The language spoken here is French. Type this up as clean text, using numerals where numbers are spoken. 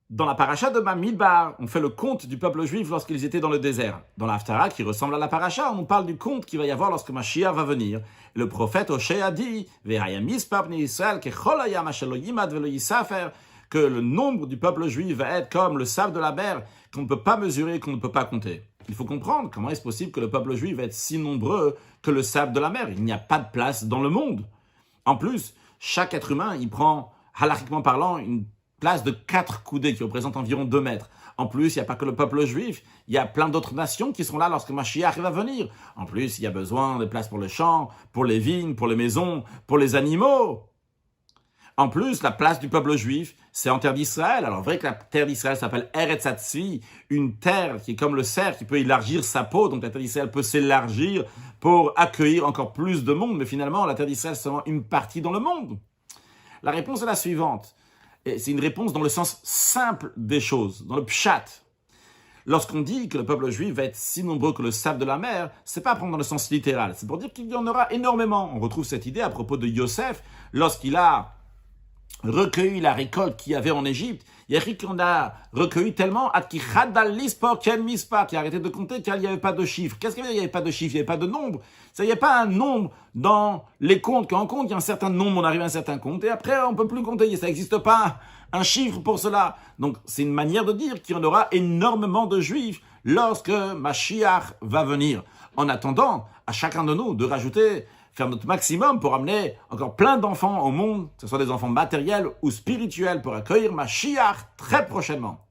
Dans la paracha de Bamidbar, on fait le compte du peuple juif lorsqu'ils étaient dans le désert. Dans la Haftara, qui ressemble à la paracha, on parle du compte qu'il va y avoir lorsque Mashiach va venir. Et le prophète Hoshea a dit que le nombre du peuple juif va être comme le sable de la mer, qu'on ne peut pas mesurer, qu'on ne peut pas compter. Il faut comprendre comment est-ce possible que le peuple juif va être si nombreux que le sable de la mer. Il n'y a pas de place dans le monde. En plus, chaque être humain, il prend, halachiquement parlant, une place de 4 coudées qui représente environ 2 mètres. En plus, il n'y a pas que le peuple juif, il y a plein d'autres nations qui seront là lorsque Mashiach va venir. En plus, il y a besoin de places pour les champs, pour les vignes, pour les maisons, pour les animaux. En plus, la place du peuple juif, c'est en terre d'Israël. Alors, vrai que la terre d'Israël s'appelle Eretz Hatzvi, une terre qui est comme le cerf, qui peut élargir sa peau. Donc, la terre d'Israël peut s'élargir pour accueillir encore plus de monde. Mais finalement, la terre d'Israël, c'est seulement une partie dans le monde. La réponse est la suivante. Et c'est une réponse dans le sens simple des choses, dans le pshat. Lorsqu'on dit que le peuple juif va être si nombreux que le sable de la mer, c'est pas à prendre dans le sens littéral. C'est pour dire qu'il y en aura énormément. On retrouve cette idée à propos de Yosef, lorsqu'il a recueilli la récolte qu'il y avait en Égypte. Il y a écrit qu'on a recueilli tellement qu'il a arrêté de compter car il n'y avait pas de chiffre. Qu'est-ce qu'il y avait? Il n'y avait pas de chiffre, il n'y avait pas de nombre. Il n'y a pas un nombre dans les comptes. Quand on compte, il y a un certain nombre, on arrive à un certain compte et après on ne peut plus compter. Ça n'existe pas un chiffre pour cela. Donc c'est une manière de dire qu'il y en aura énormément de juifs lorsque Mashiach va venir. En attendant, à chacun de nous de rajouter, faire notre maximum pour amener encore plein d'enfants au monde, que ce soit des enfants matériels ou spirituels, pour accueillir Mashiach très prochainement.